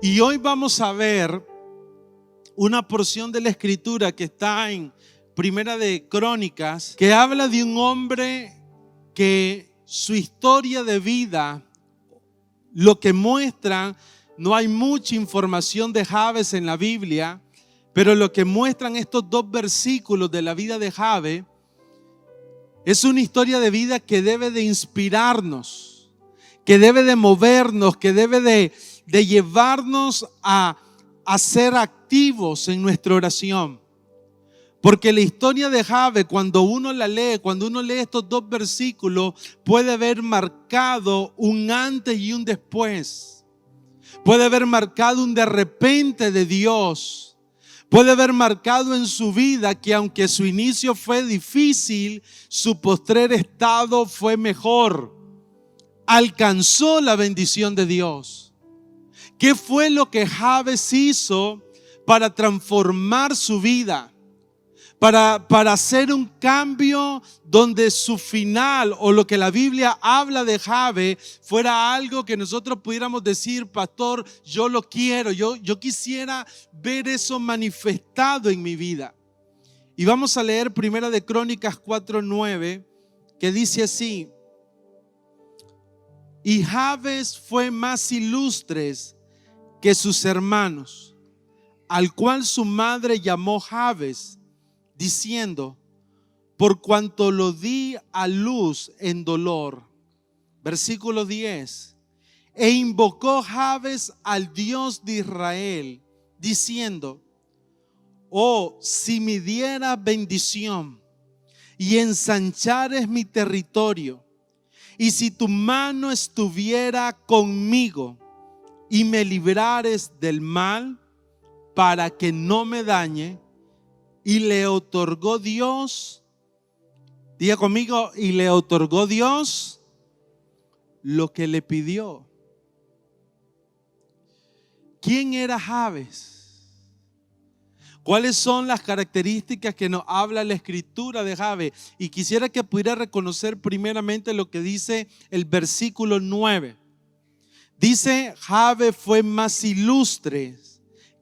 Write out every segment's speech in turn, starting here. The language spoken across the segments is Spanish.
Y hoy vamos a ver una porción de la escritura que está en Primera de Crónicas, que habla de un hombre que su historia de vida, lo que muestra, no hay mucha información de Jabes en la Biblia, pero lo que muestran estos dos versículos de la vida de Jabes es una historia de vida que debe de inspirarnos, que debe de movernos, que debe de llevarnos a ser activos en nuestra oración. Porque la historia de Jabes, cuando uno la lee, cuando uno lee estos dos versículos, puede haber marcado un antes y un después. Puede haber marcado un de repente de Dios. Puede haber marcado en su vida que aunque su inicio fue difícil, su postrer estado fue mejor. Alcanzó la bendición de Dios. ¿Qué fue lo que Jabes hizo para transformar su vida? Para hacer un cambio donde su final o lo que la Biblia habla de Jabes fuera algo que nosotros pudiéramos decir: pastor, yo lo quiero, yo quisiera ver eso manifestado en mi vida. Y vamos a leer Primera de Crónicas 4:9, que dice así: y Jabes fue más ilustre que sus hermanos, al cual su madre llamó Jabes, diciendo: por cuanto lo di a luz en dolor. Versículo 10. E invocó Jabes al Dios de Israel, diciendo: oh, si me dieras bendición y ensanchares mi territorio, y si tu mano estuviera conmigo y me librares del mal, para que no me dañe. Y le otorgó Dios, diga conmigo, y le otorgó Dios lo que le pidió. ¿Quién era Jabes? ¿Cuáles son las características que nos habla la escritura de Jabes? Y quisiera que pudiera reconocer primeramente lo que dice el versículo 9. Dice: Jabes fue más ilustre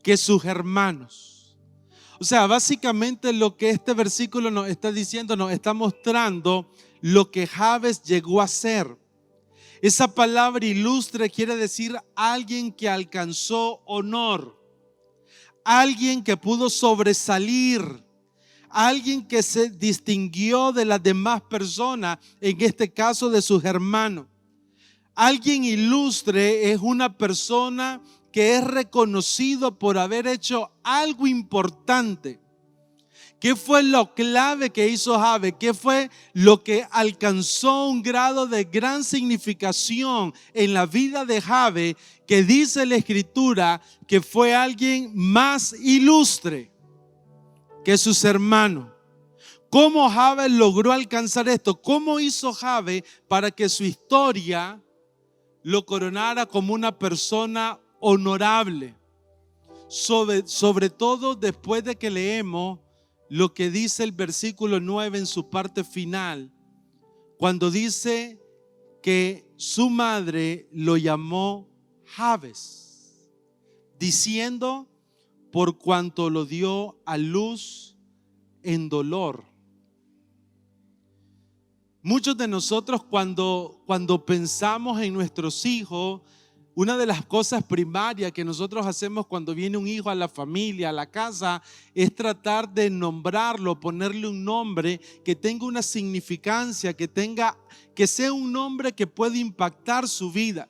que sus hermanos. O sea, básicamente lo que este versículo nos está diciendo, nos está mostrando lo que Jabes llegó a ser. Esa palabra ilustre quiere decir alguien que alcanzó honor, alguien que pudo sobresalir, alguien que se distinguió de las demás personas, en este caso de sus hermanos. Alguien ilustre es una persona que es reconocido por haber hecho algo importante. ¿Qué fue lo clave que hizo Jabes? ¿Qué fue lo que alcanzó un grado de gran significación en la vida de Jabes? Que dice la escritura que fue alguien más ilustre que sus hermanos. ¿Cómo Jabes logró alcanzar esto? ¿Cómo hizo Jabes para que su historia lo coronara como una persona honorable? Sobre todo después de que leemos lo que dice el versículo 9 en su parte final, cuando dice que su madre lo llamó Jabes, diciendo: por cuanto lo dio a luz en dolor. Muchos de nosotros cuando pensamos en nuestros hijos, una de las cosas primarias que nosotros hacemos cuando viene un hijo a la familia, a la casa, es tratar de nombrarlo, ponerle un nombre que tenga una significancia, que sea un nombre que pueda impactar su vida.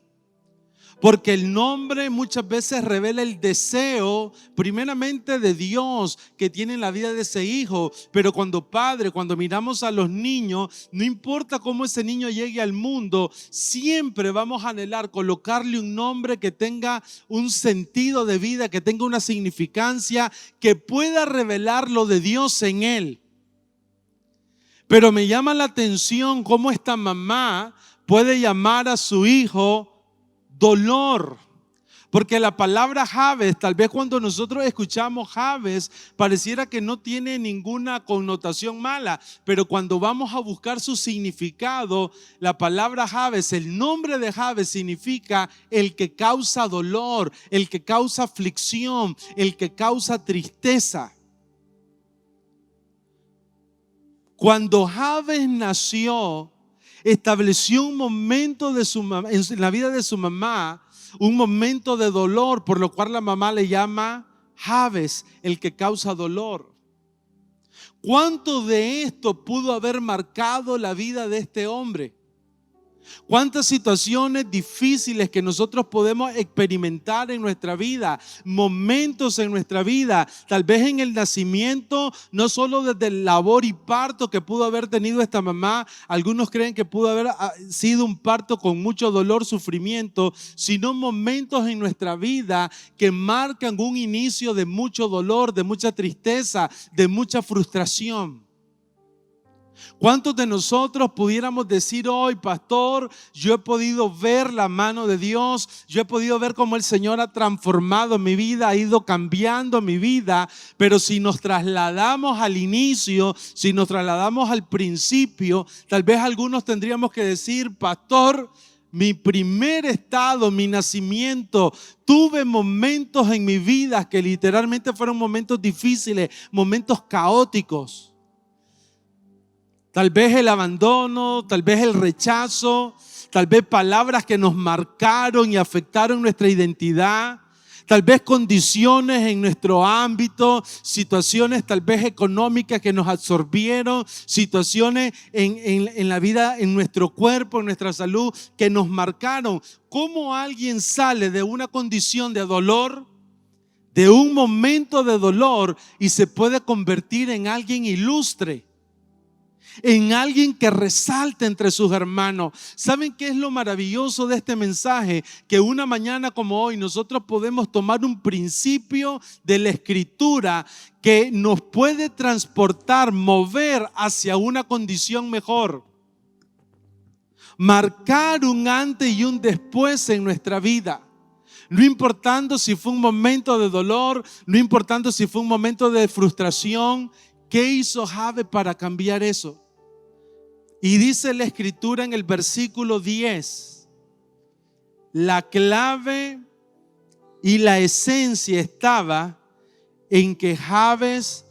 Porque el nombre muchas veces revela el deseo primeramente de Dios que tiene en la vida de ese hijo. Pero cuando miramos a los niños, no importa cómo ese niño llegue al mundo, siempre vamos a anhelar colocarle un nombre que tenga un sentido de vida, que tenga una significancia, que pueda revelar lo de Dios en él. Pero me llama la atención cómo esta mamá puede llamar a su hijo Dolor. Porque la palabra Jabes, tal vez cuando nosotros escuchamos Jabes, pareciera que no tiene ninguna connotación mala, pero cuando vamos a buscar su significado, la palabra Jabes, el nombre de Jabes significa el que causa dolor, el que causa aflicción, el que causa tristeza. Cuando Jabes nació, estableció un momento en la vida de su mamá, un momento de dolor, por lo cual la mamá le llama Jabes, el que causa dolor. ¿Cuánto de esto pudo haber marcado la vida de este hombre? ¿Cuántas situaciones difíciles que nosotros podemos experimentar en nuestra vida? Momentos en nuestra vida, tal vez en el nacimiento, no solo desde el labor y parto que pudo haber tenido esta mamá. Algunos creen que pudo haber sido un parto con mucho dolor, sufrimiento, sino momentos en nuestra vida que marcan un inicio de mucho dolor, de mucha tristeza, de mucha frustración. ¿Cuántos de nosotros pudiéramos decir hoy, pastor, yo he podido ver la mano de Dios, yo he podido ver cómo el Señor ha transformado mi vida, ha ido cambiando mi vida, pero si nos trasladamos al inicio, si nos trasladamos al principio, tal vez algunos tendríamos que decir, pastor, mi primer estado, mi nacimiento, tuve momentos en mi vida que literalmente fueron momentos difíciles, momentos caóticos. Tal vez el abandono, tal vez el rechazo, tal vez palabras que nos marcaron y afectaron nuestra identidad, tal vez condiciones en nuestro ámbito, situaciones tal vez económicas que nos absorbieron, situaciones en la vida, en nuestro cuerpo, en nuestra salud, que nos marcaron. ¿Cómo alguien sale de una condición de dolor, de un momento de dolor, y se puede convertir en alguien ilustre? En alguien que resalte entre sus hermanos. ¿Saben qué es lo maravilloso de este mensaje? Que una mañana como hoy nosotros podemos tomar un principio de la Escritura que nos puede transportar, mover hacia una condición mejor. Marcar un antes y un después en nuestra vida. No importando si fue un momento de dolor, no importando si fue un momento de frustración. ¿Qué hizo Jabes para cambiar eso? Y dice la Escritura en el versículo 10, la clave y la esencia estaba en que Jabes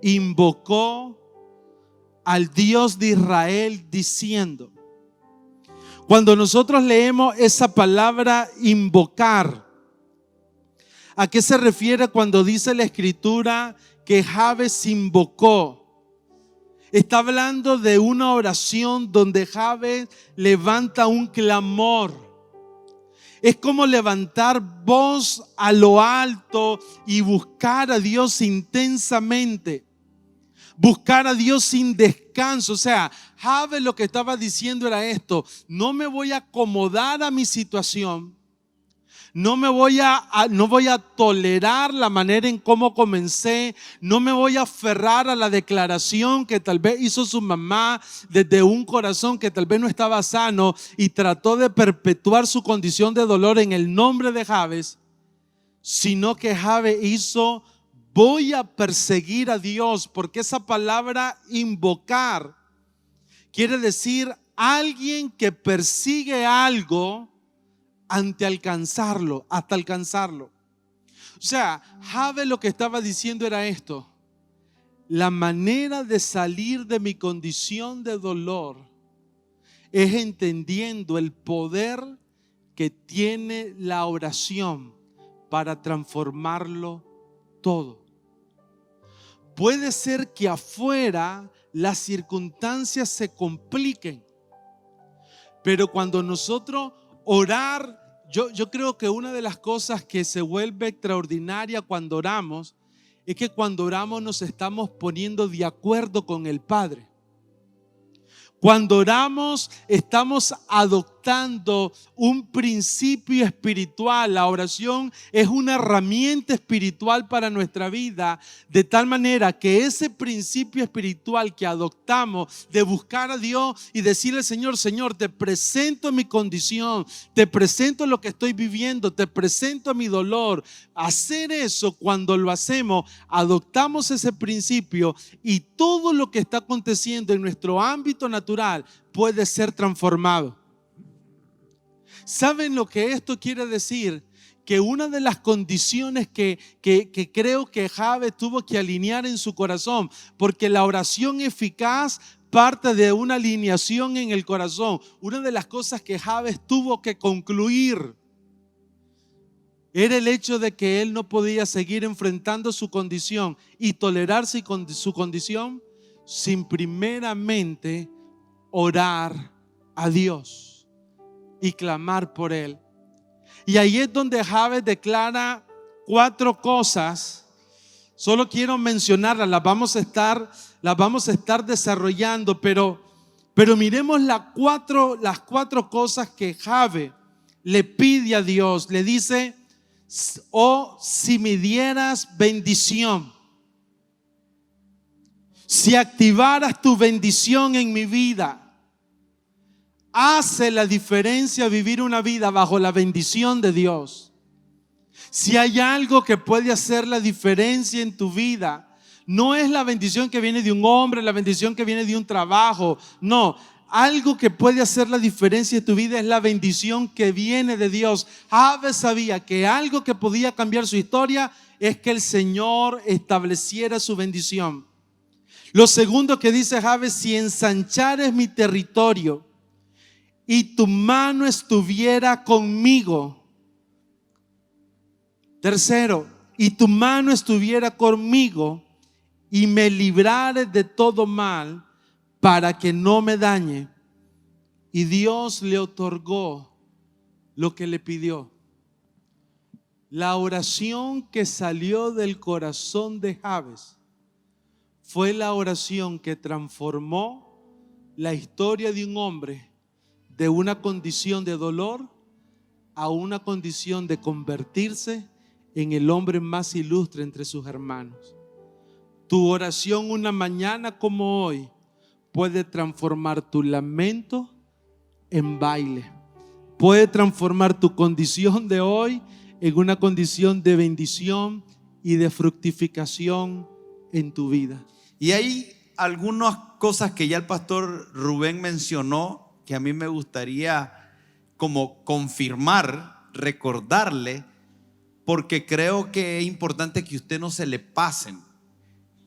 invocó al Dios de Israel diciendo. Cuando nosotros leemos esa palabra invocar, ¿a qué se refiere cuando dice la Escritura que Jabes invocó? Está hablando de una oración donde Jabes levanta un clamor. Es como levantar voz a lo alto y buscar a Dios intensamente. Buscar a Dios sin descanso. O sea, Jabes lo que estaba diciendo era esto: no me voy a acomodar a mi situación. No voy a tolerar la manera en cómo comencé. No me voy a aferrar a la declaración que tal vez hizo su mamá desde un corazón que tal vez no estaba sano y trató de perpetuar su condición de dolor en el nombre de Jabes, sino que Jabes hizo: voy a perseguir a Dios, porque esa palabra invocar quiere decir alguien que persigue algo hasta alcanzarlo. O sea, Jabes lo que estaba diciendo era esto: la manera de salir de mi condición de dolor es entendiendo el poder que tiene la oración para transformarlo todo. Puede ser que afuera las circunstancias se compliquen, pero cuando nosotros orar, yo creo que una de las cosas que se vuelve extraordinaria cuando oramos es que cuando oramos nos estamos poniendo de acuerdo con el Padre. Cuando oramos estamos adoptando un principio espiritual. La oración es una herramienta espiritual para nuestra vida, de tal manera que ese principio espiritual que adoptamos de buscar a Dios y decirle: Señor, Señor, te presento mi condición, te presento lo que estoy viviendo, te presento mi dolor. Hacer eso, cuando lo hacemos, adoptamos ese principio y todo lo que está aconteciendo en nuestro ámbito natural puede ser transformado. ¿Saben lo que esto quiere decir? Que una de las condiciones que creo que Jabes tuvo que alinear en su corazón, porque la oración eficaz parte de una alineación en el corazón. Una de las cosas que Jabes tuvo que concluir era el hecho de que él no podía seguir enfrentando su condición y tolerarse con su condición sin primeramente orar a Dios y clamar por él. Y ahí es donde Jabes declara 4 cosas. Solo quiero mencionarlas, las vamos a estar desarrollando, pero miremos las cuatro cosas que Jabes le pide a Dios. Le dice: oh, si me dieras bendición, si activaras tu bendición en mi vida. Hace la diferencia vivir una vida bajo la bendición de Dios. Si hay algo que puede hacer la diferencia en tu vida, no es la bendición que viene de un hombre, la bendición que viene de un trabajo. No, algo que puede hacer la diferencia en tu vida es la bendición que viene de Dios. Jabes sabía que algo que podía cambiar su historia es que el Señor estableciera su bendición. Lo segundo que dice Jabes: si ensanchares mi territorio y tu mano estuviera conmigo. Tercero: y tu mano estuviera conmigo y me librares de todo mal para que no me dañe. Y Dios le otorgó lo que le pidió. La oración que salió del corazón de Jabes fue la oración que transformó la historia de un hombre de una condición de dolor a una condición de convertirse en el hombre más ilustre entre sus hermanos. Tu oración una mañana como hoy puede transformar tu lamento en baile. Puede transformar tu condición de hoy en una condición de bendición y de fructificación en tu vida. Y hay algunas cosas que ya el pastor Rubén mencionó que a mí me gustaría como confirmar, recordarle, porque creo que es importante que usted no se le pasen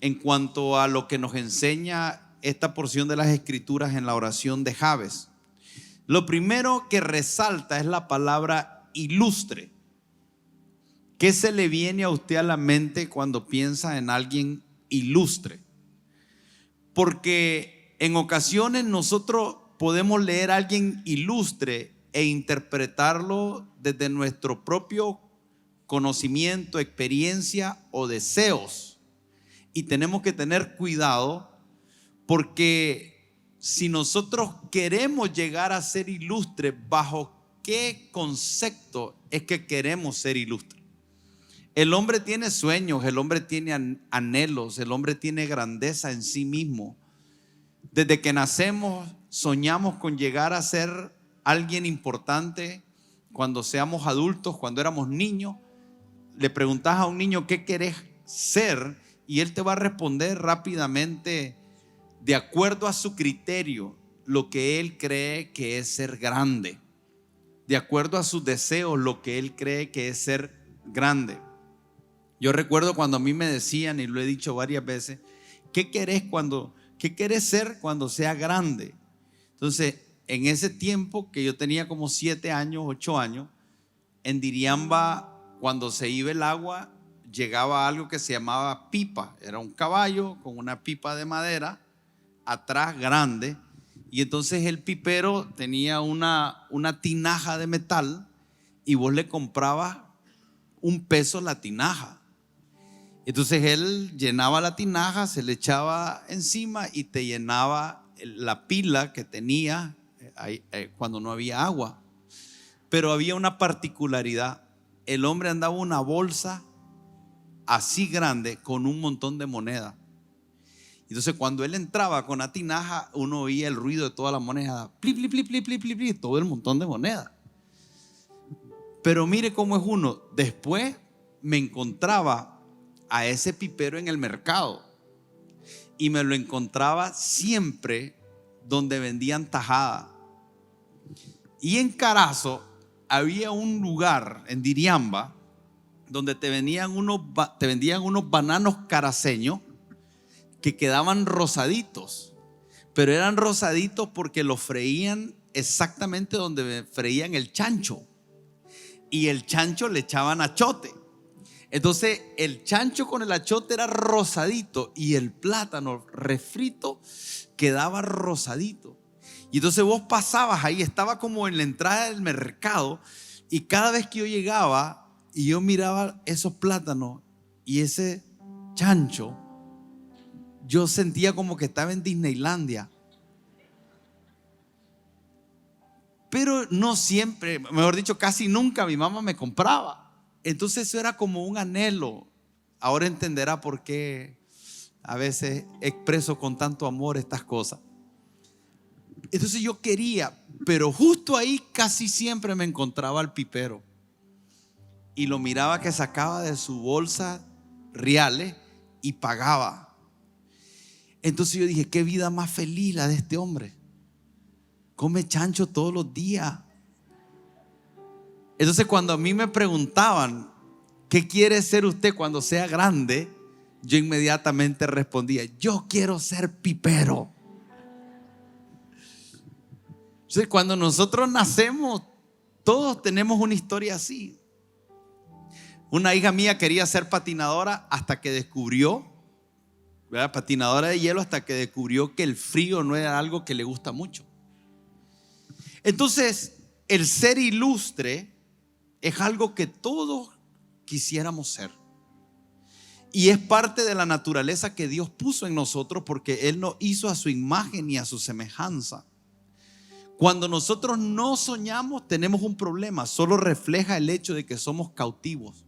en cuanto a lo que nos enseña esta porción de las escrituras en la oración de Jabes. Lo primero que resalta es la palabra ilustre. ¿Qué se le viene a usted a la mente cuando piensa en alguien ilustre? Porque en ocasiones nosotros podemos leer a alguien ilustre e interpretarlo desde nuestro propio conocimiento, experiencia o deseos. Y tenemos que tener cuidado, porque si nosotros queremos llegar a ser ilustres, ¿bajo qué concepto es que queremos ser ilustres? El hombre tiene sueños, el hombre tiene anhelos, el hombre tiene grandeza en sí mismo. Desde que nacemos soñamos con llegar a ser alguien importante. Cuando seamos adultos, cuando éramos niños, le preguntas a un niño qué querés ser y él te va a responder rápidamente, de acuerdo a su criterio, lo que él cree que es ser grande, de acuerdo a sus deseos, lo que él cree que es ser grande. Yo recuerdo cuando a mí me decían, y lo he dicho varias veces, ¿qué querés ser cuando sea grande? Entonces, en ese tiempo que yo tenía como 7 años, 8 años, en Diriamba, cuando se iba el agua, llegaba algo que se llamaba pipa. Era un caballo con una pipa de madera atrás grande, y entonces el pipero tenía una tinaja de metal y vos le comprabas $1 la tinaja. Entonces él llenaba la tinaja, se le echaba encima y te llenaba la pila que tenía cuando no había agua. Pero había una particularidad. El hombre andaba una bolsa así grande con un montón de monedas. Entonces cuando él entraba con la tinaja, uno oía el ruido de toda la moneda, plip, plip, plip, plip, plip, plip, plip, todo el montón de monedas. Pero mire cómo es uno. Después me encontraba a ese pipero en el mercado y me lo encontraba siempre donde vendían tajada. Y en Carazo había un lugar en Diriamba donde te vendían unos bananos caraceños que quedaban rosaditos, pero eran rosaditos porque los freían exactamente donde freían el chancho, y el chancho le echaban achote. Entonces el chancho con el achote era rosadito y el plátano refrito quedaba rosadito. Y entonces vos pasabas ahí, estaba como en la entrada del mercado, y cada vez que yo llegaba y yo miraba esos plátanos y ese chancho, yo sentía como que estaba en Disneylandia. Pero no siempre, mejor dicho, casi nunca mi mamá me compraba. Entonces eso era como un anhelo. Ahora entenderá por qué a veces expreso con tanto amor estas cosas. Entonces yo quería, pero justo ahí casi siempre me encontraba al pipero y lo miraba que sacaba de su bolsa reales y pagaba. Entonces yo dije, qué vida más feliz la de este hombre. Come chancho todos los días. Entonces cuando a mí me preguntaban, ¿qué quiere ser usted cuando sea grande? Yo inmediatamente respondía, yo quiero ser pipero. Entonces cuando nosotros nacemos, todos tenemos una historia así. Una hija mía quería ser patinadora hasta que descubrió, ¿verdad? Patinadora de hielo, hasta que descubrió que el frío no era algo que le gusta mucho. Entonces, el ser ilustre es algo que todos quisiéramos ser. Y es parte de la naturaleza que Dios puso en nosotros, porque Él nos hizo a su imagen y a su semejanza. Cuando nosotros no soñamos, tenemos un problema. Solo refleja el hecho de que somos cautivos,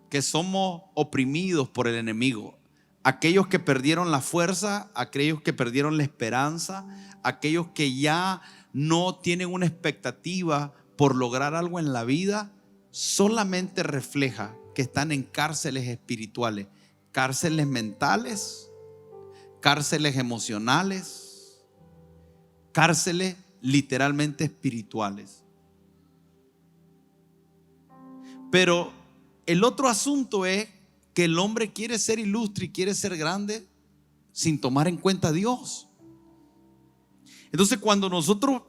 que somos oprimidos por el enemigo. Aquellos que perdieron la fuerza, aquellos que perdieron la esperanza, aquellos que ya no tienen una expectativa por lograr algo en la vida, solamente refleja que están en cárceles espirituales, cárceles mentales, cárceles emocionales, cárceles literalmente espirituales. Pero el otro asunto es que el hombre quiere ser ilustre y quiere ser grande sin tomar en cuenta a Dios. Entonces cuando nosotros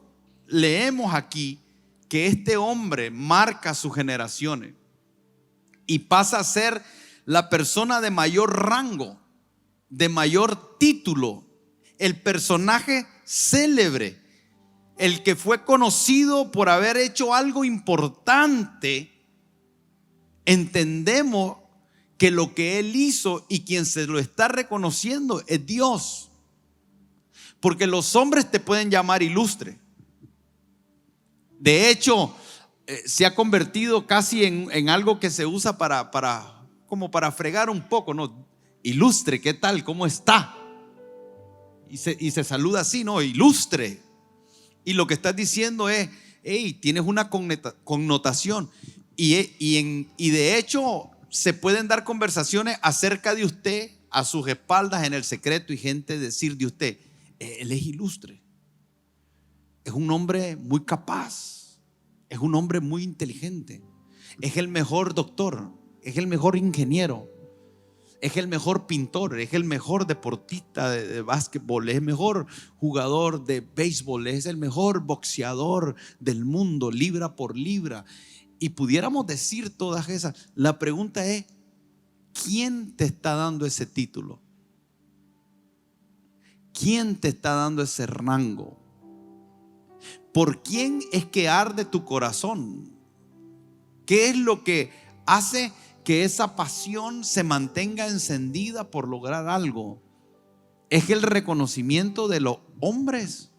leemos aquí que este hombre marca sus generaciones y pasa a ser la persona de mayor rango, de mayor título, el personaje célebre, el que fue conocido por haber hecho algo importante, entendemos que lo que él hizo y quien se lo está reconociendo es Dios. Porque los hombres te pueden llamar ilustre. De hecho, se ha convertido casi en algo que se usa como para fregar un poco, ¿no? Ilustre, ¿qué tal? ¿Cómo está? Y se saluda así, ¿no? Ilustre. Y lo que estás diciendo es, hey, tienes una connotación. Y de hecho se pueden dar conversaciones acerca de usted a sus espaldas en el secreto, y gente decir de usted, él es ilustre, es un hombre muy capaz, es un hombre muy inteligente, es el mejor doctor, es el mejor ingeniero, es el mejor pintor, es el mejor deportista de básquetbol, es el mejor jugador de béisbol, es el mejor boxeador del mundo, libra por libra. Y pudiéramos decir todas esas. La pregunta es, ¿quién te está dando ese título? ¿Quién te está dando ese rango? ¿Por quién es que arde tu corazón? ¿Qué es lo que hace que esa pasión se mantenga encendida por lograr algo? ¿Es el reconocimiento de los hombres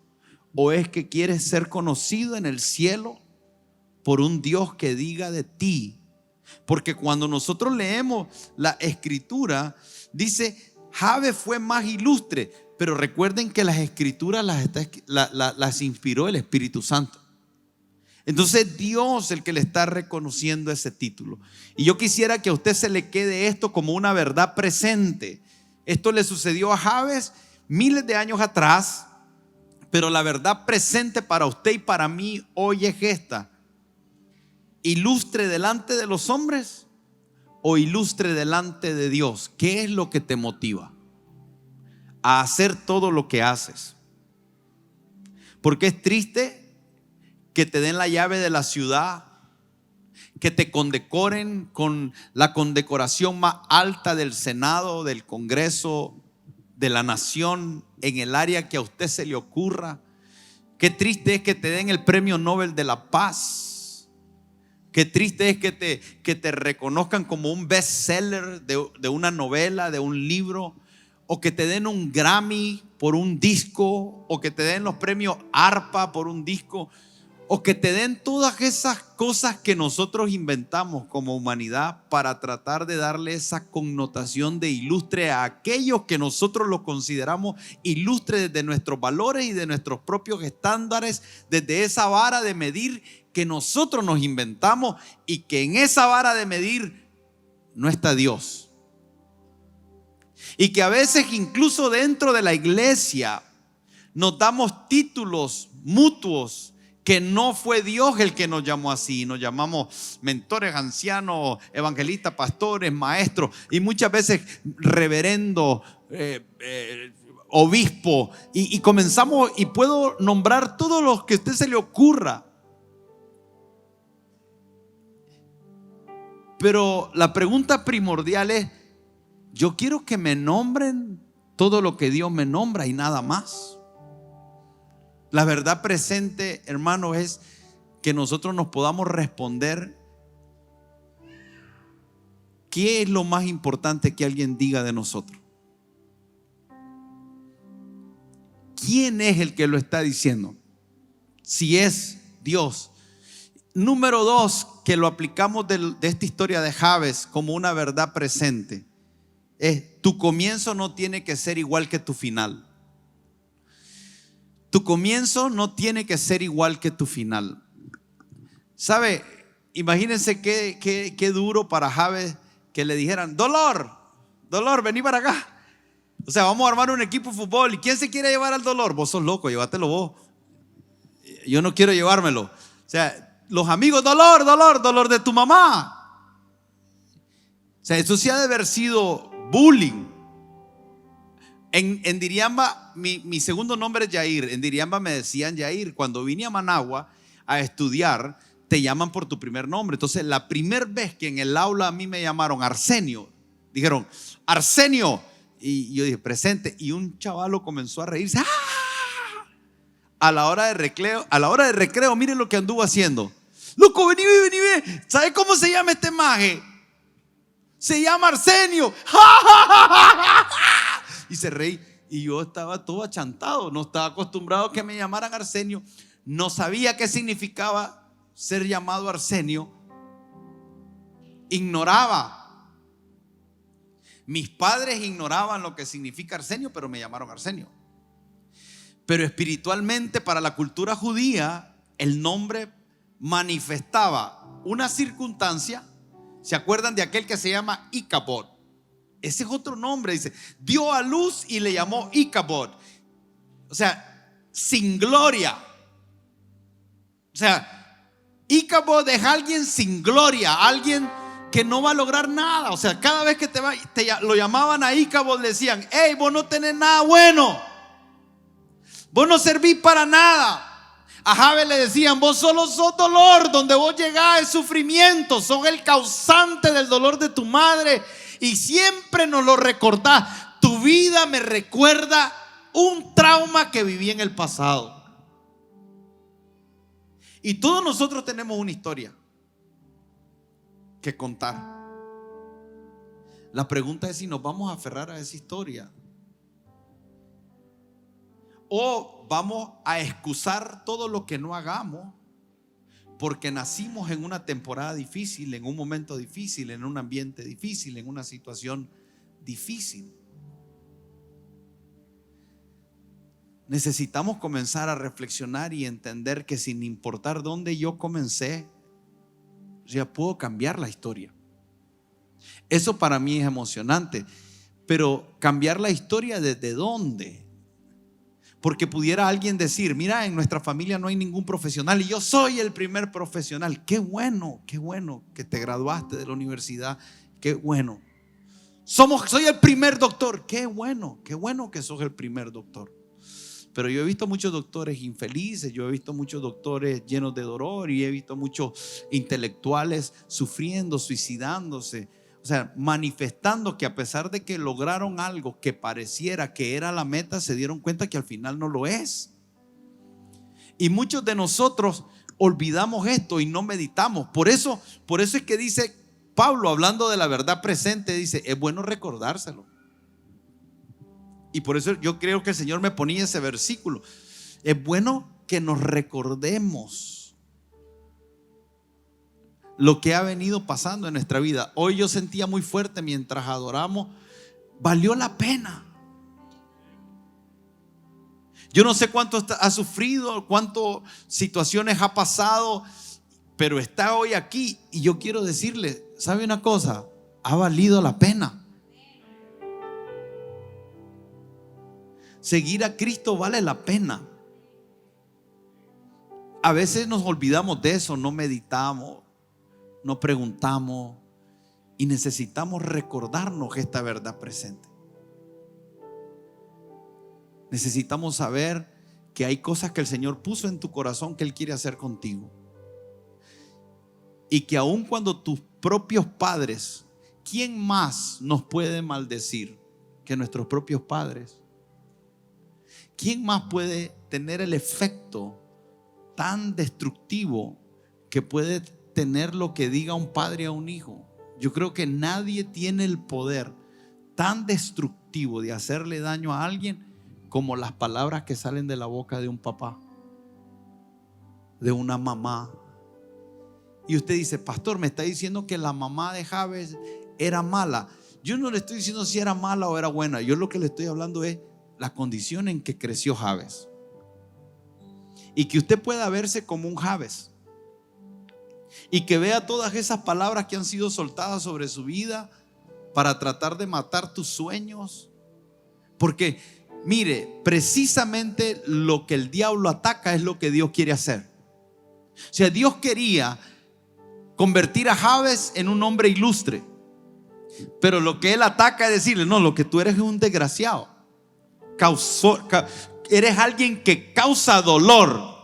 ¿O es que quieres ser conocido en el cielo por un Dios que diga de ti? Porque cuando nosotros leemos la escritura, dice, Jabes fue más ilustre. Pero recuerden que las escrituras las inspiró el Espíritu Santo. Entonces Dios el que le está reconociendo ese título. Y yo quisiera que a usted se le quede esto como una verdad presente. Esto le sucedió a Jabes miles de años atrás, pero la verdad presente para usted y para mí hoy es esta: ilustre delante de los hombres o ilustre delante de Dios. ¿Qué es lo que te motiva a hacer todo lo que haces? Porque es triste que te den la llave de la ciudad, que te condecoren con la condecoración más alta del Senado, del Congreso, de la nación, en el área que a usted se le ocurra. Qué triste es que te den el premio Nobel de la Paz. Qué triste es que te reconozcan como un bestseller de una novela, de un libro, o que te den un Grammy por un disco, o que te den los premios ARPA por un disco, o que te den todas esas cosas que nosotros inventamos como humanidad para tratar de darle esa connotación de ilustre a aquellos que nosotros los consideramos ilustres desde nuestros valores y de nuestros propios estándares, desde esa vara de medir que nosotros nos inventamos, y que en esa vara de medir no está Dios. Y que a veces incluso dentro de la iglesia nos damos títulos mutuos que no fue Dios el que nos llamó así. Nos llamamos mentores, ancianos, evangelistas, pastores, maestros, y muchas veces reverendo, obispo, y comenzamos, y puedo nombrar todos los que a usted se le ocurra. Pero la pregunta primordial es: yo quiero que me nombren todo lo que Dios me nombra y nada más. La verdad presente, hermano, es que nosotros nos podamos responder: ¿qué es lo más importante que alguien diga de nosotros? ¿Quién es el que lo está diciendo? Si es Dios. Número 2, que lo aplicamos de esta historia de Jabes como una verdad presente, es: tu comienzo no tiene que ser igual que tu final. Tu comienzo no tiene que ser igual que tu final. ¿Sabe? Imagínense qué duro para Jabes que le dijeran: Dolor, vení para acá. O sea, vamos a armar un equipo de fútbol. ¿Y quién se quiere llevar al Dolor? Vos sos loco, llévatelo vos. Yo no quiero llevármelo. O sea, los amigos: dolor de tu mamá. O sea, eso sí ha de haber sido bullying. En Diriamba, mi segundo nombre es Yair. En Diriamba me decían Yair. Cuando vine a Managua a estudiar, te llaman por tu primer nombre. Entonces, la primera vez que en el aula a mí me llamaron Arsenio, dijeron: Arsenio. Y yo dije: presente. Y un chavalo comenzó a reírse. ¡Ah! A la hora de recreo, miren lo que anduvo haciendo. Loco, vení. ¿Sabes cómo se llama este maje? Se llama Arsenio. Y se reí. Y yo estaba todo achantado. No estaba acostumbrado a que me llamaran Arsenio. No sabía qué significaba ser llamado Arsenio. Ignoraba. Mis padres ignoraban lo que significa Arsenio, pero me llamaron Arsenio. Pero espiritualmente, para la cultura judía, el nombre manifestaba una circunstancia. ¿Se acuerdan de aquel que se llama Icabod? Ese es otro nombre. Dice: dio a luz y le llamó Icabod. O sea, sin gloria. O sea, Icabod es alguien sin gloria, alguien que no va a lograr nada. O sea, cada vez que lo llamaban a Icabod, le decían: hey, vos no tenés nada bueno, vos no servís para nada. A Jabes le decían: vos solo sos dolor, donde vos llegás es sufrimiento, sos el causante del dolor de tu madre, y siempre nos lo recordás. Tu vida me recuerda un trauma que viví en el pasado. Y todos nosotros tenemos una historia que contar. La pregunta es si nos vamos a aferrar a esa historia O vamos a excusar todo lo que no hagamos porque nacimos en una temporada difícil, en un momento difícil, en un ambiente difícil, en una situación difícil. Necesitamos comenzar a reflexionar y entender que sin importar dónde yo comencé, ya puedo cambiar la historia. Eso para mí es emocionante, pero cambiar la historia ¿desde dónde? Porque pudiera alguien decir: mira, en nuestra familia no hay ningún profesional y yo soy el primer profesional. Qué bueno que te graduaste de la universidad. Qué bueno. Soy el primer doctor. Qué bueno que sos el primer doctor. Pero yo he visto muchos doctores infelices, yo he visto muchos doctores llenos de dolor y he visto muchos intelectuales sufriendo, suicidándose. O sea, manifestando que a pesar de que lograron algo que pareciera que era la meta, se dieron cuenta que al final no lo es. Y muchos de nosotros olvidamos esto y no meditamos. Por eso es que dice Pablo, hablando de la verdad presente, dice: es bueno recordárselo. Y por eso yo creo que el Señor me ponía ese versículo. Es bueno que nos recordemos lo que ha venido pasando en nuestra vida. Hoy yo sentía muy fuerte mientras adoramos. Valió la pena. Yo no sé cuánto ha sufrido, cuántas situaciones ha pasado, pero está hoy aquí. Y yo quiero decirle, ¿sabe una cosa? Ha valido la pena. Seguir a Cristo vale la pena. A veces nos olvidamos de eso, no meditamos, no preguntamos, y necesitamos recordarnos esta verdad presente. Necesitamos saber que hay cosas que el Señor puso en tu corazón que Él quiere hacer contigo, y que aun cuando tus propios padres, ¿quién más nos puede maldecir que nuestros propios padres? ¿Quién más puede tener el efecto tan destructivo que puede tener lo que diga un padre a un hijo? Yo creo que nadie tiene el poder tan destructivo de hacerle daño a alguien como las palabras que salen de la boca de un papá, de una mamá. Y usted dice: pastor, me está diciendo que la mamá de Jabes era mala. Yo no le estoy diciendo si era mala o era buena. Yo lo que le estoy hablando es la condición en que creció Jabes, y que usted pueda verse como un Jabes, y que vea todas esas palabras que han sido soltadas sobre su vida para tratar de matar tus sueños. Porque mire, precisamente lo que el diablo ataca es lo que Dios quiere hacer. O sea, Dios quería convertir a Jabes en un hombre ilustre, pero lo que él ataca es decirle: no, lo que tú eres es un desgraciado. Eres alguien que causa dolor.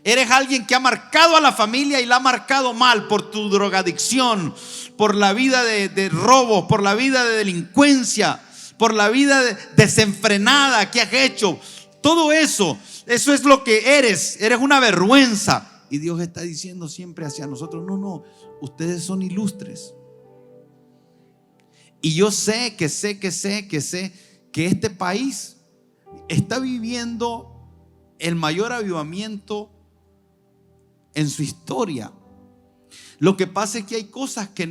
Eres alguien que ha marcado a la familia y la ha marcado mal por tu drogadicción, por la vida de robos, por la vida de delincuencia, por la vida desenfrenada que has hecho. Todo eso es lo que eres. Eres una vergüenza. Y Dios está diciendo siempre hacia nosotros: no, ustedes son ilustres. Y yo sé que este país está viviendo el mayor avivamiento en su historia. Lo que pasa es que hay cosas que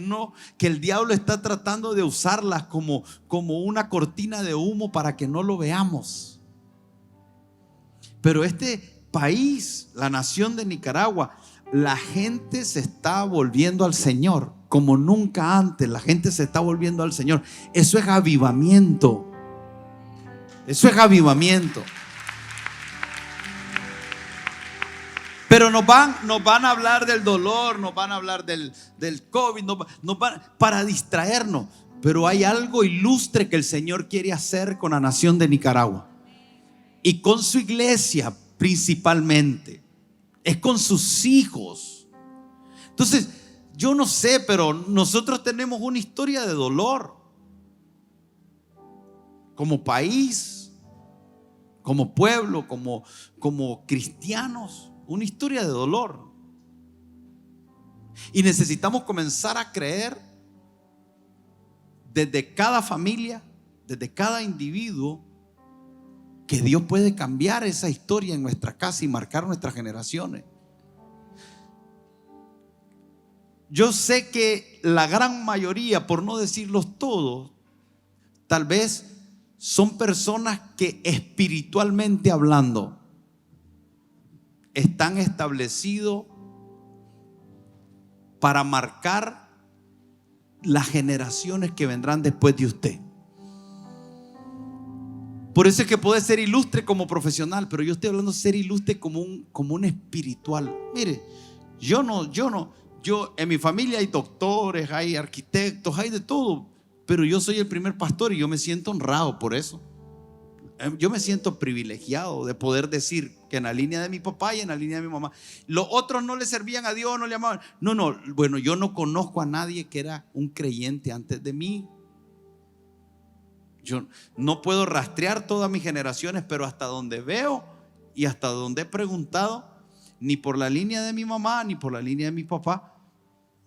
el diablo está tratando de usarlas como una cortina de humo para que no lo veamos. Pero este país, la nación de Nicaragua, la gente se está volviendo al Señor como nunca antes. La gente se está volviendo al Señor. Eso es avivamiento. Eso es avivamiento. Pero nos van a hablar del dolor, nos van a hablar del COVID, para distraernos. Pero hay algo ilustre que el Señor quiere hacer con la nación de Nicaragua y con su iglesia principalmente. Es con sus hijos. Entonces, yo no sé, pero nosotros tenemos una historia de dolor como país, como pueblo, como cristianos. Una historia de dolor. Y necesitamos comenzar a creer desde cada familia, desde cada individuo, que Dios puede cambiar esa historia en nuestra casa y marcar nuestras generaciones. Yo sé que la gran mayoría, por no decirlos todos, tal vez son personas que espiritualmente hablando están establecidos para marcar las generaciones que vendrán después de usted. Por eso es que puede ser ilustre como profesional, pero yo estoy hablando de ser ilustre como un espiritual. Mire, yo en mi familia hay doctores, hay arquitectos, hay de todo, pero yo soy el primer pastor y yo me siento honrado por eso. Yo me siento privilegiado de poder decir que en la línea de mi papá y en la línea de mi mamá, los otros no le servían a Dios, no le amaban. No, bueno, yo no conozco a nadie que era un creyente antes de mí. Yo no puedo rastrear todas mis generaciones, pero hasta donde veo y hasta donde he preguntado, ni por la línea de mi mamá ni por la línea de mi papá,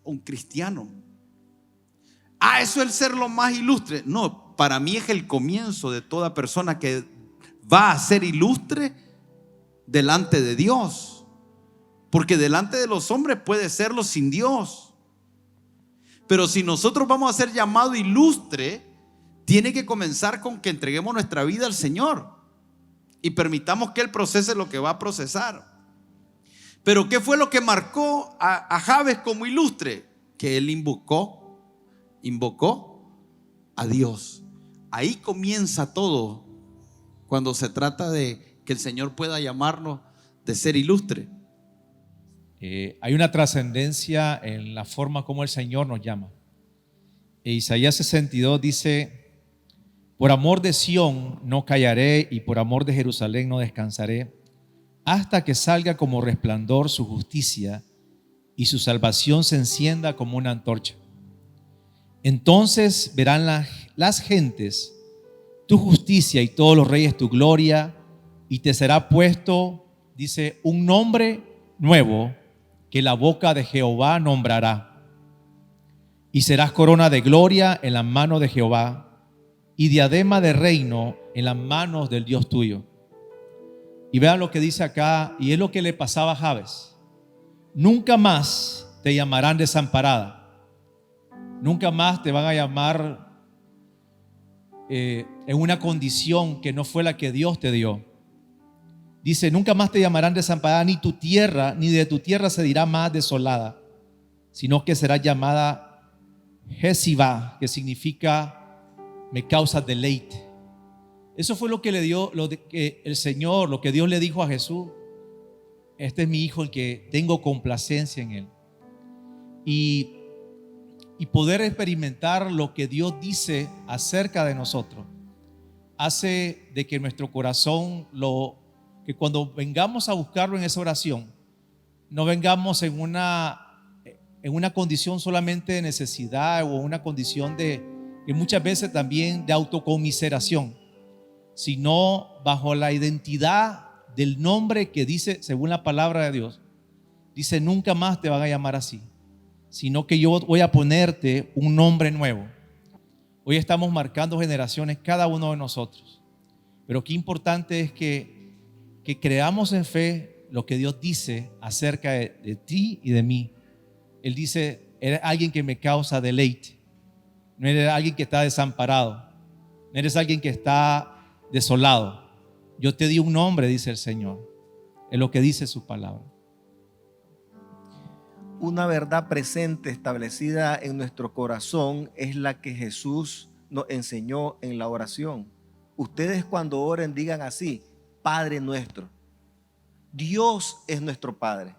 un cristiano. Eso es el ser lo más ilustre. No, para mí es el comienzo de toda persona que va a ser ilustre delante de Dios, porque delante de los hombres puede serlo sin Dios. Pero si nosotros vamos a ser llamados ilustre, tiene que comenzar con que entreguemos nuestra vida al Señor y permitamos que Él procese lo que va a procesar. Pero ¿qué fue lo que marcó a Jabes como ilustre? Que él invocó a Dios. Ahí comienza todo cuando se trata de que el Señor pueda llamarnos de ser ilustre. Hay una trascendencia en la forma como el Señor nos llama. Isaías 62 dice: por amor de Sión no callaré, y por amor de Jerusalén no descansaré, hasta que salga como resplandor su justicia y su salvación se encienda como una antorcha. Entonces verán las gentes tu justicia y todos los reyes tu gloria, y te será puesto, dice, un nombre nuevo que la boca de Jehová nombrará. Y serás corona de gloria en la mano de Jehová y diadema de reino en las manos del Dios tuyo. Y vean lo que dice acá, y es lo que le pasaba a Jabes. Nunca más te llamarán desamparada. Nunca más te van a llamar en una condición que no fue la que Dios te dio. Dice: nunca más te llamarán desamparada, ni tu tierra, ni de tu tierra se dirá más desolada, sino que será llamada Jezibá, que significa me causa deleite. Eso fue lo que le dio el Señor, lo que Dios le dijo a Jesús: este es mi hijo, el que tengo complacencia en él. Y poder experimentar lo que Dios dice acerca de nosotros hace de que nuestro corazón, que cuando vengamos a buscarlo en esa oración, no vengamos en una condición solamente de necesidad o una condición que muchas veces también de autocomiseración, sino bajo la identidad del nombre que dice, según la palabra de Dios, dice: nunca más te van a llamar así, sino que yo voy a ponerte un nombre nuevo. Hoy estamos marcando generaciones cada uno de nosotros, pero qué importante es que creamos en fe lo que Dios dice acerca de ti y de mí. Él dice: eres alguien que me causa deleite. No eres alguien que está desamparado, no eres alguien que está desolado. Yo te di un nombre, dice el Señor. Es lo que dice su palabra. Una verdad presente, establecida en nuestro corazón, es la que Jesús nos enseñó en la oración. Ustedes cuando oren digan así: Padre nuestro. Dios es nuestro Padre,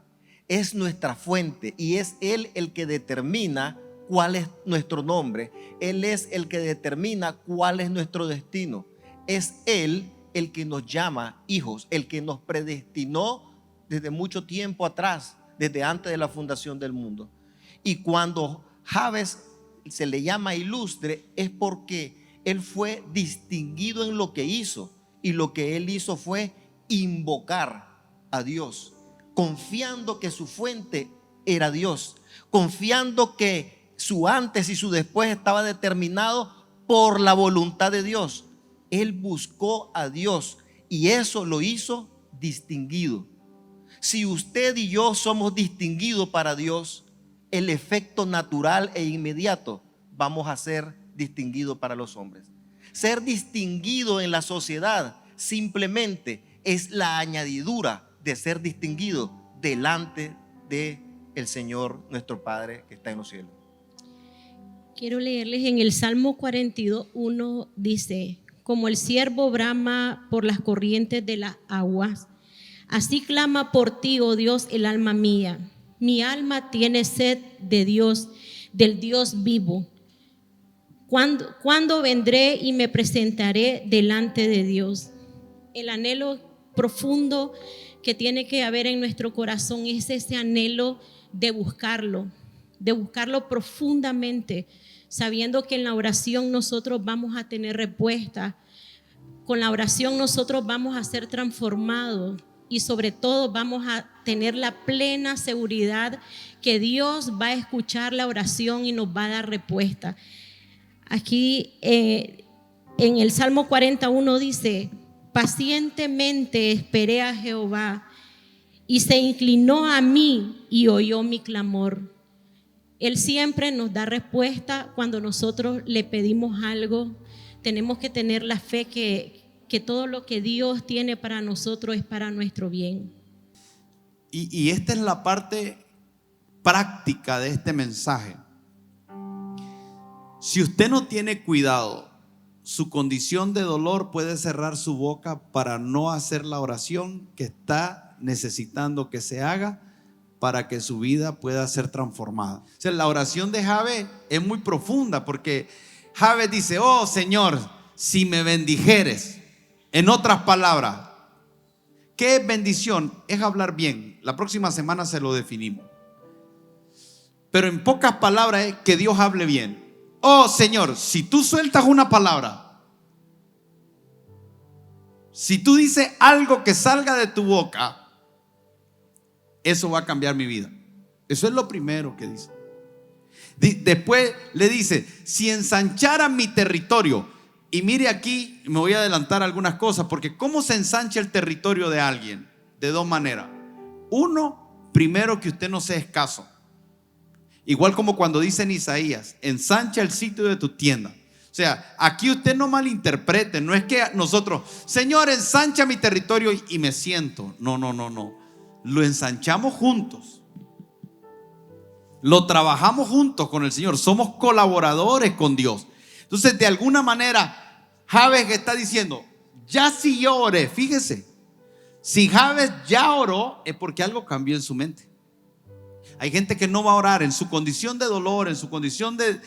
es nuestra fuente y es Él el que determina cuál es nuestro nombre. Él es el que determina cuál es nuestro destino. Es Él el que nos llama hijos, el que nos predestinó desde mucho tiempo atrás, desde antes de la fundación del mundo. Y cuando Jabes se le llama ilustre, es porque él fue distinguido en lo que hizo, y lo que él hizo fue invocar a Dios, confiando que su fuente era Dios, confiando que su antes y su después estaba determinado por la voluntad de Dios. Él buscó a Dios y eso lo hizo distinguido. Si usted y yo somos distinguidos para Dios, el efecto natural e inmediato vamos a ser distinguidos para los hombres. Ser distinguido en la sociedad simplemente es la añadidura de ser distinguido delante de el Señor nuestro Padre que está en los cielos. Quiero leerles en el Salmo 42:1, dice: como el ciervo brama por las corrientes de las aguas, así clama por ti, oh Dios, el alma mía. Mi alma tiene sed de Dios, del Dios vivo. ¿Cuándo vendré y me presentaré delante de Dios? El anhelo profundo que tiene que haber en nuestro corazón es ese anhelo de buscarlo profundamente, sabiendo que en la oración nosotros vamos a tener respuesta. Con la oración nosotros vamos a ser transformados y sobre todo vamos a tener la plena seguridad que Dios va a escuchar la oración y nos va a dar respuesta. Aquí en el Salmo 41 dice: pacientemente esperé a Jehová y se inclinó a mí y oyó mi clamor. Él siempre nos da respuesta cuando nosotros le pedimos algo. Tenemos que tener la fe que todo lo que Dios tiene para nosotros es para nuestro bien. Y esta es la parte práctica de este mensaje. Si usted no tiene cuidado, su condición de dolor puede cerrar su boca para no hacer la oración que está necesitando que se haga para que su vida pueda ser transformada. O sea, la oración de Jabes es muy profunda, porque Jabes dice: oh Señor, si me bendijeres. En otras palabras, ¿qué es bendición? Es hablar bien. La próxima semana se lo definimos. Pero en pocas palabras es que Dios hable bien. Oh Señor, si tú sueltas una palabra, si tú dices algo que salga de tu boca, eso va a cambiar mi vida. Eso es lo primero que dice. Después le dice: si ensanchara mi territorio. Y mire, aquí me voy a adelantar algunas cosas, porque ¿cómo se ensancha el territorio de alguien? De dos maneras. Uno, primero, que usted no sea escaso. Igual como cuando dice en Isaías: ensancha el sitio de tu tienda. O sea, aquí usted no malinterprete. No es que nosotros: Señor, ensancha mi territorio y me siento. No. Lo ensanchamos juntos. Lo trabajamos juntos con el Señor. Somos colaboradores con Dios. Entonces, de alguna manera, Jabes está diciendo: ya si yo oré. Fíjese, si Jabes ya oró, es porque algo cambió en su mente. Hay gente que no va a orar en su condición de dolor, en su condición de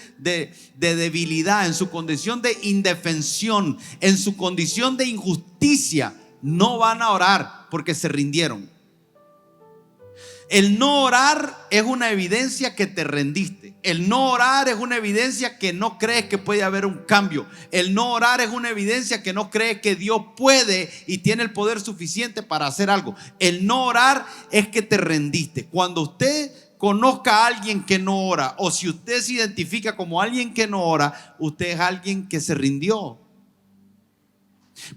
debilidad, en su condición de indefensión, en su condición de injusticia. No van a orar porque se rindieron. El no orar es una evidencia que te rendiste. El no orar es una evidencia que no crees que puede haber un cambio. El no orar es una evidencia que no crees que Dios puede y tiene el poder suficiente para hacer algo. El no orar es que te rendiste. Cuando usted conozca a alguien que no ora, o si usted se identifica como alguien que no ora, usted es alguien que se rindió.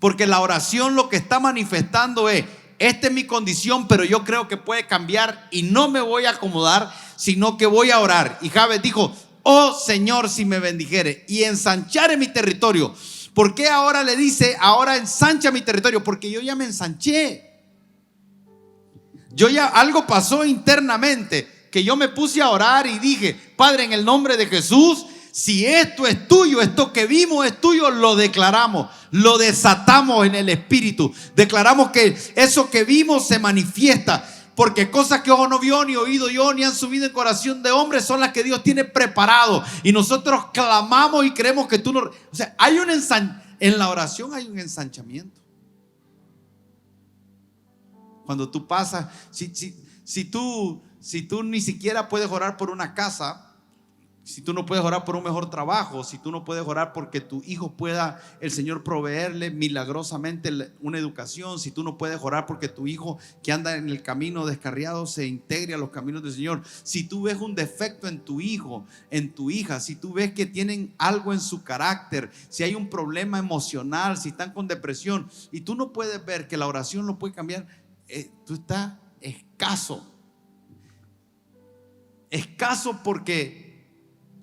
Porque la oración lo que está manifestando es: esta es mi condición, pero yo creo que puede cambiar y no me voy a acomodar, sino que voy a orar. Y Jabes dijo: oh Señor, si me bendijere y ensanchare mi territorio. ¿Por qué ahora le dice: ahora ensancha mi territorio? Porque yo ya me ensanché. Algo pasó internamente, que yo me puse a orar y dije: Padre, en el nombre de Jesús, si esto es tuyo, esto que vimos es tuyo, lo declaramos, lo desatamos en el Espíritu. Declaramos que eso que vimos se manifiesta, porque cosas que ojo no vio, ni oído oyó, ni han subido en corazón de hombre, son las que Dios tiene preparado. Y nosotros clamamos y creemos que tú no. O sea, en la oración hay un ensanchamiento. Cuando tú pasas, si tú ni siquiera puedes orar por una casa, Si tú no puedes orar por un mejor trabajo, si tú no puedes orar porque tu hijo pueda el Señor proveerle milagrosamente una educación, si tú no puedes orar porque tu hijo que anda en el camino descarriado se integre a los caminos del Señor, si tú ves un defecto en tu hijo, en tu hija, si tú ves que tienen algo en su carácter, si hay un problema emocional, si están con depresión y tú no puedes ver que la oración lo puede cambiar, tú estás escaso porque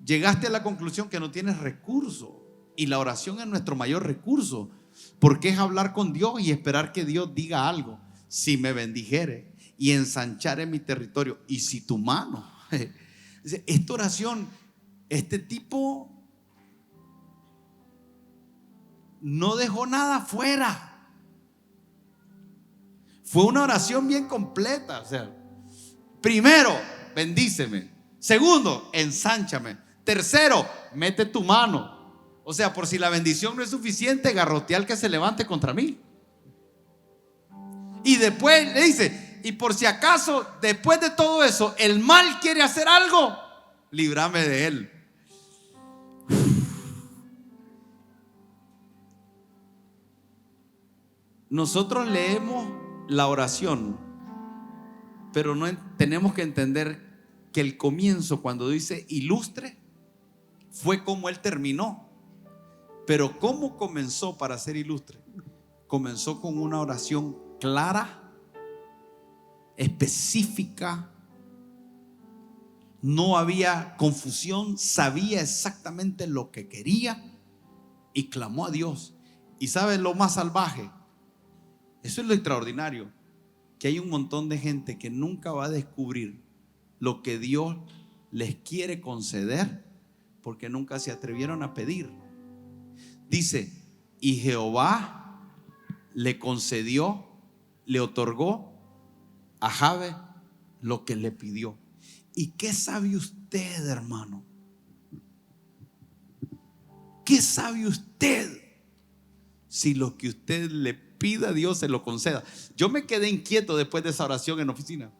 llegaste a la conclusión que no tienes recurso, y la oración es nuestro mayor recurso, porque es hablar con Dios y esperar que Dios diga algo. Si me bendijere y ensanchare mi territorio, y si tu mano. Esta oración, este tipo no dejó nada fuera. Fue una oración bien completa. O sea, primero, bendíceme. Segundo, ensánchame. Tercero, mete tu mano. O sea, por si la bendición no es suficiente, garrotea al que se levante contra mí. Y después le dice, y por si acaso, después de todo eso, el mal quiere hacer algo, líbrame de él. Nosotros leemos la oración, pero no tenemos que entender que el comienzo, cuando dice ilustre, fue como él terminó. Pero ¿cómo comenzó para ser ilustre? Comenzó con una oración clara, específica. No había confusión, sabía exactamente lo que quería y clamó a Dios. ¿Y sabes lo más salvaje? Eso es lo extraordinario, que hay un montón de gente que nunca va a descubrir lo que Dios les quiere conceder porque nunca se atrevieron a pedir. Dice, y Jehová le concedió, le otorgó a Jabe lo que le pidió. ¿Y qué sabe usted, hermano? ¿Qué sabe usted si lo que usted le pida a Dios se lo conceda? Yo me quedé inquieto después de esa oración en la oficina.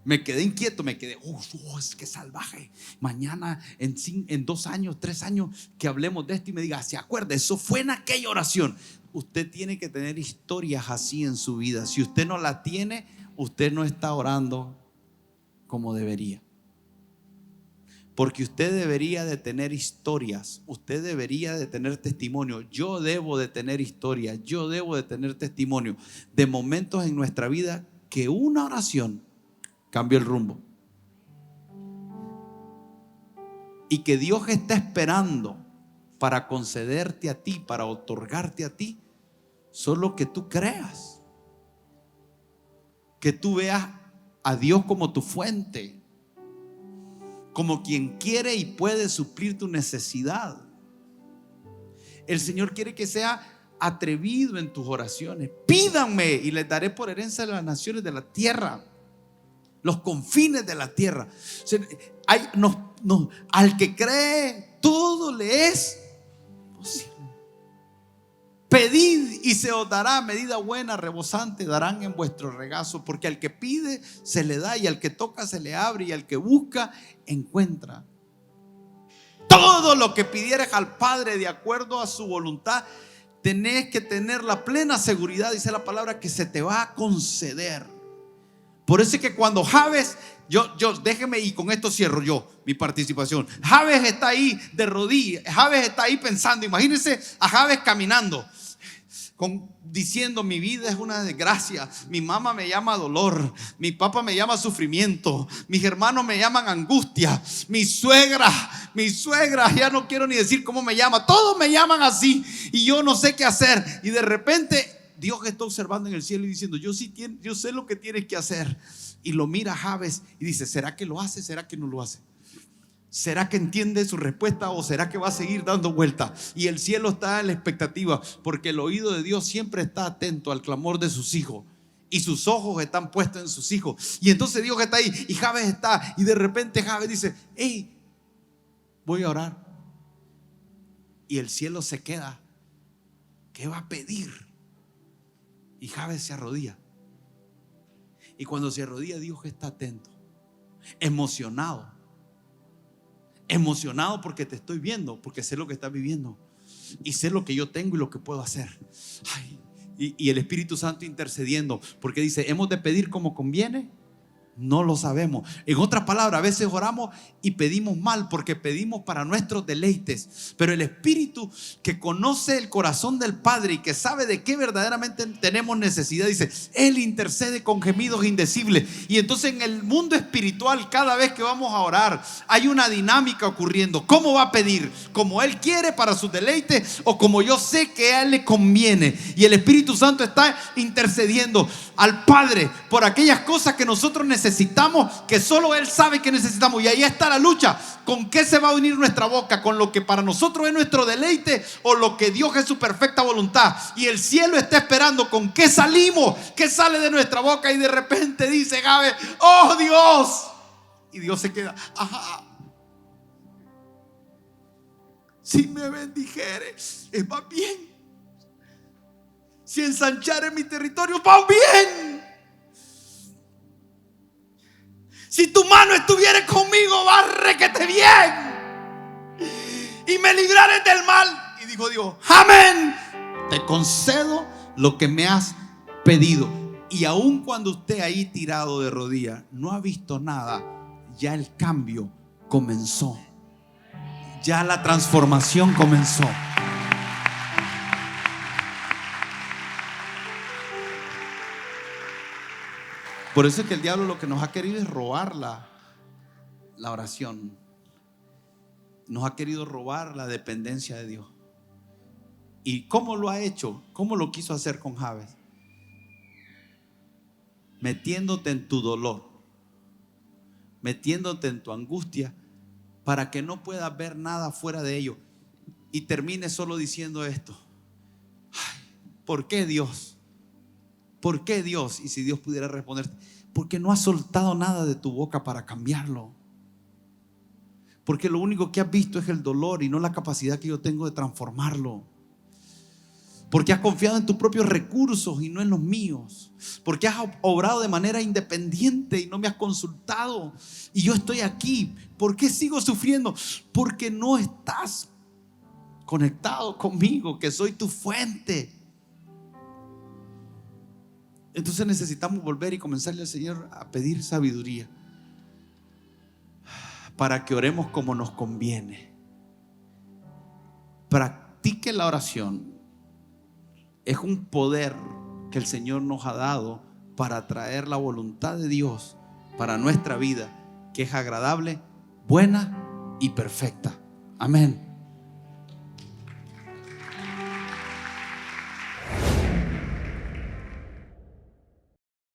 Me quedé inquieto, es que salvaje. Mañana, en 2 años, 3 años, que hablemos de esto y me diga, ¿se acuerda? Eso fue en aquella oración. Usted tiene que tener historias así en su vida. Si usted no la tiene, usted no está orando como debería. Porque usted debería de tener historias, usted debería de tener testimonio. Yo debo de tener historias, yo debo de tener testimonio de momentos en nuestra vida que una oración cambió el rumbo. Y que Dios está esperando para concederte a ti, para otorgarte a ti, solo que tú creas, que tú veas a Dios como tu fuente, como quien quiere y puede suplir tu necesidad. El Señor quiere que sea atrevido en tus oraciones. Pídanme y les daré por herencia de las naciones de la tierra, los confines de la tierra. Al que cree, todo le es posible. Pedid y se os dará, medida buena, rebosante, darán en vuestro regazo, porque al que pide se le da, y al que toca se le abre, y al que busca encuentra. Todo lo que pidieres al Padre de acuerdo a su voluntad, tenés que tener la plena seguridad, dice la palabra, que se te va a conceder. Por eso es que cuando Jabes, déjeme, y con esto cierro yo mi participación. Jabes está ahí de rodillas, Jabes está ahí pensando. Imagínense a Jabes caminando, diciendo: mi vida es una desgracia, mi mamá me llama dolor, mi papá me llama sufrimiento, mis hermanos me llaman angustia, mi suegra, ya no quiero ni decir cómo me llama, todos me llaman así y yo no sé qué hacer. Y de repente Dios está observando en el cielo y diciendo: yo sé lo que tienes que hacer. Y lo mira Jabes y dice: ¿será que lo hace? ¿Será que no lo hace? ¿Será que entiende su respuesta o será que va a seguir dando vuelta? Y el cielo está en la expectativa, porque el oído de Dios siempre está atento al clamor de sus hijos y sus ojos están puestos en sus hijos. Y entonces Dios está ahí y Jabes está, y de repente Jabes dice: hey, voy a orar. Y el cielo se queda. ¿Qué va a pedir? Y Jabes se arrodilla. Y cuando se arrodilla, Dios está atento, emocionado. emocionado porque te estoy viendo, porque sé lo que estás viviendo y sé lo que yo tengo y lo que puedo hacer. Ay, y el Espíritu Santo intercediendo, porque dice, ¿hemos de pedir como conviene? No lo sabemos. En otras palabras, a veces oramos y pedimos mal porque pedimos para nuestros deleites. Pero el Espíritu, que conoce el corazón del Padre y que sabe de qué verdaderamente tenemos necesidad, dice, Él intercede con gemidos indecibles. Y entonces en el mundo espiritual, cada vez que vamos a orar, hay una dinámica ocurriendo. ¿Cómo va a pedir? ¿Como Él quiere para sus deleites o como yo sé que a Él le conviene? Y el Espíritu Santo está intercediendo al Padre por aquellas cosas que nosotros necesitamos, que solo Él sabe que necesitamos. Y ahí está la lucha. ¿Con qué se va a unir nuestra boca? ¿Con lo que para nosotros es nuestro deleite o lo que Dios es su perfecta voluntad? Y el cielo está esperando con qué salimos, qué sale de nuestra boca. Y de repente dice Gabe, ¡oh Dios! Y Dios se queda, ajá. Si me bendijeres, va bien. Si ensanchares mi territorio, va bien. Si tu mano estuviera conmigo, va requete bien. Y me librares del mal. Y dijo Dios, amén. Te concedo lo que me has pedido. Y aun cuando usted ahí tirado de rodillas no ha visto nada, ya el cambio comenzó. Ya la transformación comenzó. Por eso es que el diablo lo que nos ha querido es robar la oración. Nos ha querido robar la dependencia de Dios. ¿Y cómo lo ha hecho? ¿Cómo lo quiso hacer con Jabes? Metiéndote en tu dolor, metiéndote en tu angustia, para que no puedas ver nada fuera de ello. Y termine solo diciendo esto: ay, ¿por qué Dios? ¿Por qué Dios? Y si Dios pudiera responder, porque no has soltado nada de tu boca para cambiarlo. Porque lo único que has visto es el dolor y no la capacidad que yo tengo de transformarlo. Porque has confiado en tus propios recursos y no en los míos. Porque has obrado de manera independiente y no me has consultado. Y yo estoy aquí. ¿Por qué sigo sufriendo? Porque no estás conectado conmigo, que soy tu fuente. Entonces necesitamos volver y comenzarle al Señor a pedir sabiduría para que oremos como nos conviene. Practique la oración. Es un poder que el Señor nos ha dado para traer la voluntad de Dios para nuestra vida, que es agradable, buena y perfecta. Amén.